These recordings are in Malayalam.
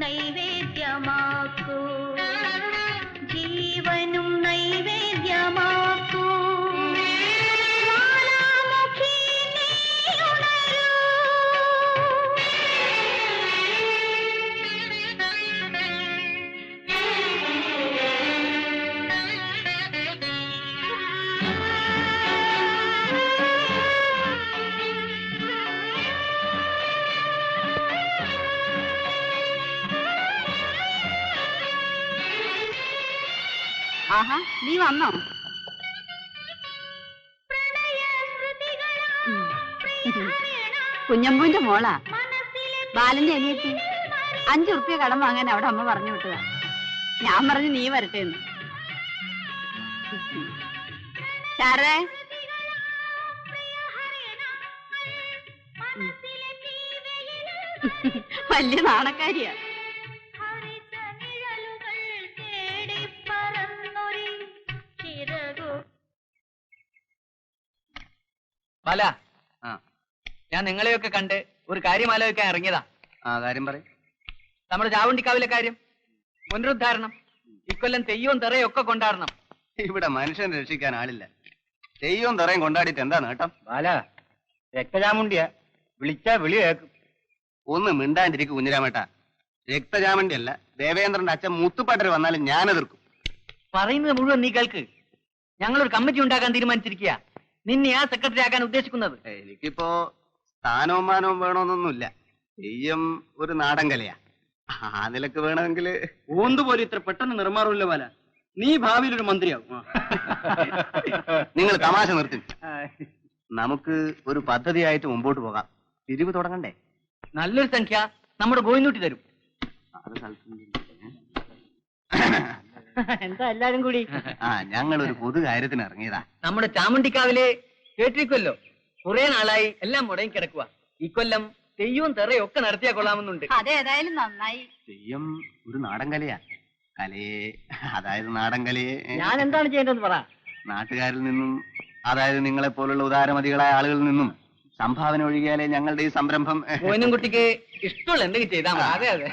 നൈവേദ്യമാക്കൂ ജീവനും നൈവേദ്യമാക്കൂ ജ്വാലാമുഖി നീയുണരൂ ആഹാ നീ വന്നോ? കുഞ്ഞമ്പൂന്റെ മോളാ, ബാലന്റെ അനിയത്തി. 5 ഉറുപ്പ്യ കടം വാങ്ങാൻ അവിടെ അമ്മ പറഞ്ഞു വിട്ടതാ. ഞാൻ പറഞ്ഞു നീ വരട്ടെ എന്ന്. സാറേ വലിയ നാണക്കാരിയാ. ബാല, ഞാൻ നിങ്ങളെയൊക്കെ കണ്ട് ഒരു കാര്യം ആലോചിക്കാൻ ഇറങ്ങിയതാ. കാര്യം പറ. നമ്മുടെ ചാവുണ്ടിക്കാവിലെ കാര്യം, പുനരുദ്ധാരണം. ഇക്കൊല്ലം തെയ്യവും തെറയും ഒക്കെ കൊണ്ടാടണം. ഇവിടെ മനുഷ്യനെ രക്ഷിക്കാൻ ആളില്ല. തെയ്യവും തെറയും കൊണ്ടാടിയിട്ട് എന്താ നേട്ടം? ബാല, രക്തചാമുണ്ടിയാ, വിളിച്ചാ വിളി കേൾക്കും. ഒന്ന് മിണ്ടാണ്ടിരിക്കും കുഞ്ഞിരാമേട്ട. രക്തചാമണ്ടിയല്ല, ദേവേന്ദ്രന്റെ അച്ഛൻ മുത്തുപ്പാട്ടർ വന്നാലും ഞാൻ എതിർക്കും. പറയുന്നത് മുഴുവൻ നീ കേൾക്ക്. ഞങ്ങളൊരു കമ്മിറ്റി ഉണ്ടാക്കാൻ തീരുമാനിച്ചിരിക്കുക. നിന്നെ ആ സെക്രട്ടറി ആക്കാൻ ഉദ്ദേശിക്കുന്നത്. എനിക്കിപ്പോ സ്ഥാനവും മാനവും വേണമെന്നൊന്നുമില്ല. തെയ്യം ഒരു നാടൻ കലയാ. ആ നിലക്ക് വേണമെങ്കിൽ. ഓന്തുപോലെ ഇത്ര പെട്ടെന്ന് നിർമാറില്ല ബാല. നീ ഭാവിയിൽ ഒരു മന്ത്രിയാവും. നിങ്ങൾ തമാശ നിർത്തി. നമുക്ക് ഒരു പദ്ധതിയായിട്ട് മുമ്പോട്ട് പോകാം. പിരിവ് തുടങ്ങണ്ടേ? നല്ലൊരു സംഖ്യ നമ്മുടെ ഗോയിന്നൂട്ടി തരും. എന്താ എല്ലാരും കൂടി? ഞങ്ങൾ ഒരു പൊതു കാര്യത്തിന് ഇറങ്ങിയതാ. നമ്മുടെ ചാമുണ്ടിക്കാവിലെ കേട്ടിരിക്കുമല്ലോ, കുറെ നാളായി എല്ലാം മുടങ്ങി കിടക്കുക. ഇക്കൊല്ലം തെയ്യവും തെറയും ഒക്കെ നടത്തിയാ കൊള്ളാമെന്നുണ്ട്. അതേതായാലും നന്നായി. തെയ്യം ഒരു നാടൻ കലയാ. കലയെ, അതായത് നാടൻ കലയെ ഞാൻ എന്താണ് ചെയ്യേണ്ടതെന്ന് പറ. നാട്ടുകാരിൽ നിന്നും, അതായത് നിങ്ങളെ പോലുള്ള ഉദാരമതികളായ ആളുകളിൽ നിന്നും സംഭാവന ഒഴുകിയാലേ ഞങ്ങളുടെ ഈ സംരംഭം. കുട്ടിക്ക് ഇഷ്ടമുള്ള എന്തെങ്കിലും ചെയ്താൽ മതി. അതെ അതെ.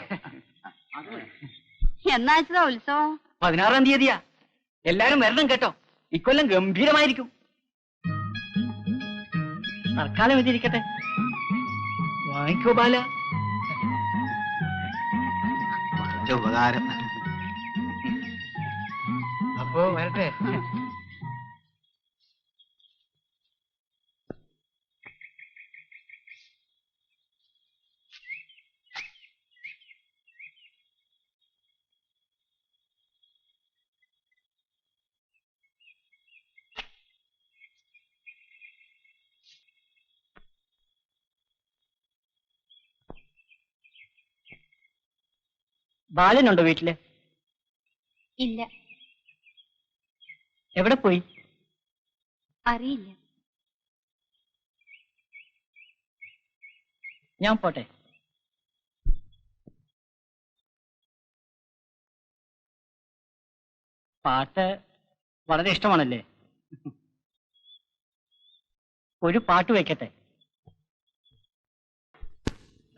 എന്നാച്ചാ ഉത്സവം? 16-ാം തീയതിയാ. എല്ലാരും വരണം കേട്ടോ. ഇക്കൊല്ലം ഗംഭീരമായിരിക്കും. തൽക്കാലം ഇതിരിക്കട്ടെ. വാങ്ങിക്കോ ബാല. ഉപകാരം. അപ്പോ വരട്ടെ. ബാലനുണ്ടോ വീട്ടില്? ഇല്ല. എവിടെ പോയി? അറിയില്ല. ഞാൻ പോട്ടെ. പാട്ട് വളരെ ഇഷ്ടമാണല്ലേ? ഒരു പാട്ട് വെക്കട്ടെ.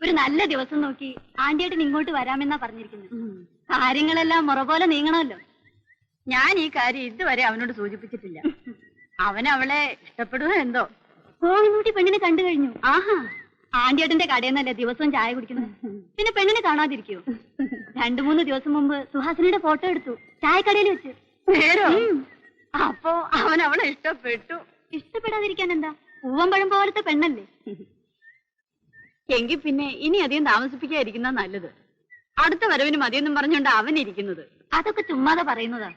ഒരു നല്ല ദിവസം നോക്കി ആന്റിയേട്ടൻ ഇങ്ങോട്ട് വരാമെന്നാ പറഞ്ഞിരിക്കുന്നത്. കാര്യങ്ങളെല്ലാം മുറ പോലെ നീങ്ങണമല്ലോ. ഞാൻ ഈ കാര്യം ഇതുവരെ അവനോട് സൂചിപ്പിച്ചിട്ടില്ല. അവനവളെ ഇഷ്ടപ്പെടുവോ എന്തോ. കോഴിമൂട്ടി പെണ്ണിനെ കണ്ടു കഴിഞ്ഞു. ആഹാ, ആന്റിയേട്ടന്റെ കടയിൽ നിന്നല്ലേ ദിവസവും ചായ കുടിക്കുന്നത്. പിന്നെ പെണ്ണിനെ കാണാതിരിക്കോ? 2-3 ദിവസം മുമ്പ് സുഹാസിനിയുടെ ഫോട്ടോ എടുത്തു ചായക്കടയിൽ വെച്ച്. നേരോ? അപ്പോ അവൻ അവളെ ഇഷ്ടപ്പെട്ടു. ഇഷ്ടപ്പെടാതിരിക്കാൻ എന്താ? പൂവമ്പഴം പോലത്തെ പെണ്ണല്ലേ. എങ്കിൽ പിന്നെ ഇനി അധികം താമസിപ്പിക്കാതിരിക്കുന്ന നല്ലത്. അടുത്ത വരവിന് മതിയെന്നും പറഞ്ഞുകൊണ്ട് അവൻ ഇരിക്കുന്നത്. അതൊക്കെ ചുമ്മാതെ പറയുന്നതാ.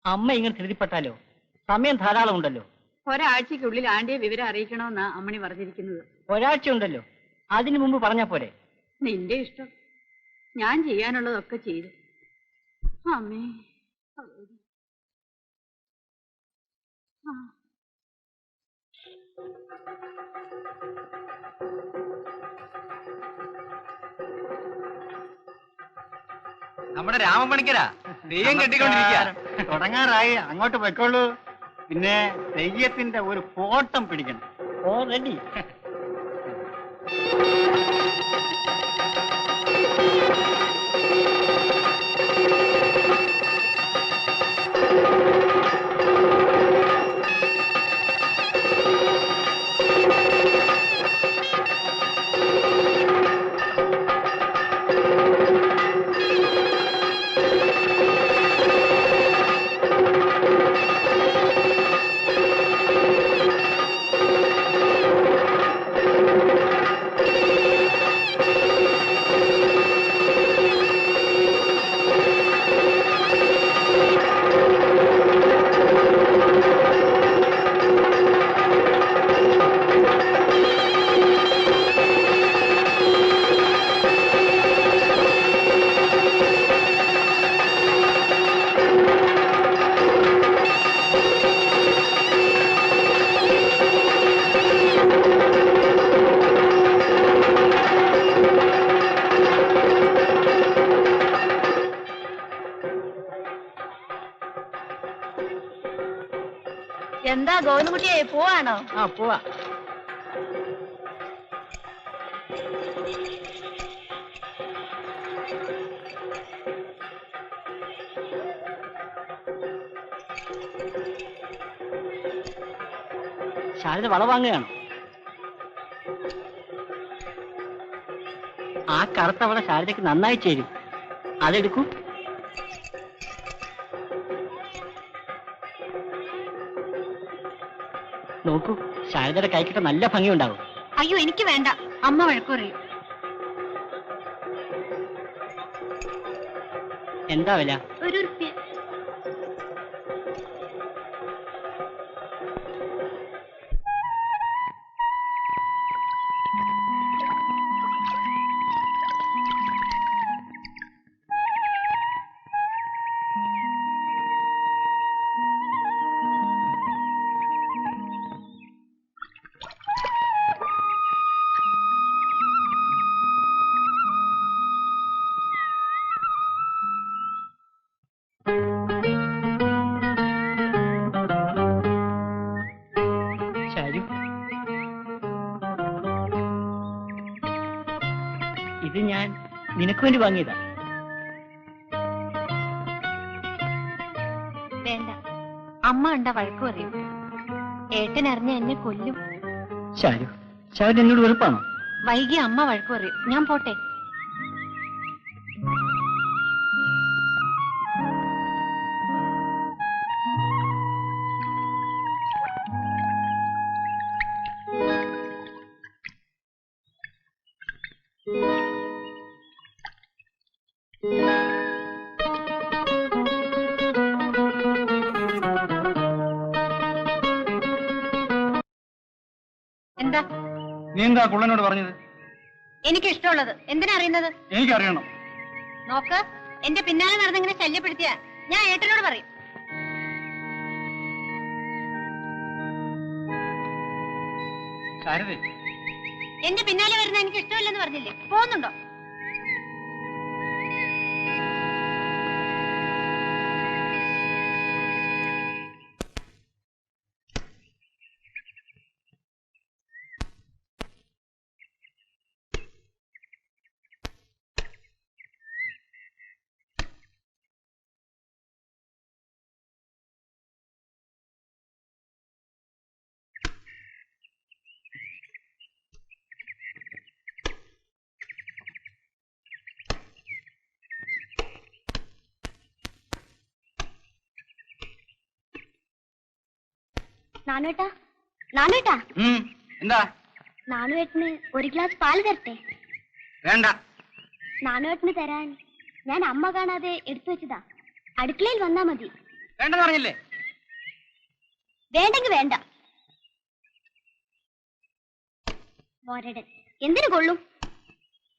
അമ്മ ഇങ്ങനെ ധൃതിപ്പെട്ടാലോ? സമയം ധാരാളം ഉണ്ടല്ലോ. ഒരാഴ്ചക്കുള്ളിൽ ആന്റിയെ വിവരം അറിയിക്കണമെന്നാ അമ്മണി പറഞ്ഞിരിക്കുന്നത്. ഒരാഴ്ച ഉണ്ടല്ലോ, അതിനു മുമ്പ് പറഞ്ഞാ പോരെ? നിന്റെ ഇഷ്ടം. ഞാൻ ചെയ്യാനുള്ളതൊക്കെ ചെയ്തു. അമ്മേ. ആ നമ്മുടെ രാമപണിക്കരാ തെയ്യം കെട്ടിക്കൊണ്ടിരിക്കുക. തുടങ്ങാറായി, അങ്ങോട്ട് പോയിക്കോളൂ. പിന്നെ തെയ്യത്തിന്റെ ഒരു ഫോട്ടം പിടിക്കണം. ഓ റെഡി. എന്താ ഗോവിന്ദൻകുട്ടിയെ പോവാണോ? ആ പോവാ. ശാരദ വള വാങ്ങുകയാണോ? ആ കറുത്ത വള ശാരദയ്ക്ക് നന്നായി ചേരും. അതെടുക്കൂ. നോക്കൂ, ശാരദയുടെ കൈക്കിട്ട നല്ല ഭംഗിയുണ്ടാവും. അയ്യോ എനിക്ക് വേണ്ട, അമ്മ വഴക്കുറയും. എന്താ വില? ഒരു ഉറുപ്പ്യ. ഇത് ഞാൻ നിനക്ക് വേണ്ടി വാങ്ങിയതാ. വേണ്ട, അമ്മ ഉണ്ടാ വഴക്കു പറയും. ഏട്ടൻ അറിഞ്ഞ എന്നെ കൊല്ലും. ശാരു, ശാരു എന്നോട് വെറുപ്പാണോ? വൈകി അമ്മ വഴക്കു പറയും. ഞാൻ പോട്ടെ. എന്താ നീ എന്താ കുള്ളനോട് പറഞ്ഞത്? എനിക്ക് ഇഷ്ടമുള്ളത് എന്തിനാ അറിയുന്നത്? എനിക്കറിയണം. നോക്ക്, എന്റെ പിന്നാലെ നടന്നിങ്ങനെ ശല്യപ്പെടുത്തിയ ഞാൻ ഏട്ടനോട് പറയും. ശാരദേ, എന്റെ പിന്നാലെ വരുന്ന എനിക്ക് ഇഷ്ടമില്ലെന്ന് പറഞ്ഞില്ലേ? പോകുന്നുണ്ടോ? നാനുവേട്ടാ, നാനുവേട്ടാ, എന്താ? നാനുവേട്ടന് ഒരു ഗ്ലാസ് പാല് തരട്ടെ? വേണ്ട. നാനുവേട്ടന് തരാൻ ഞാൻ അമ്മ കാണാതെ എടുത്തു വെച്ചതാ. അടുക്കളയിൽ വന്നാ മതി. വേണ്ടെന്ന് പറഞ്ഞില്ലേ? വേണ്ടെങ്കി വേണ്ട. മോരടൻ എന്തിനു കൊള്ളും?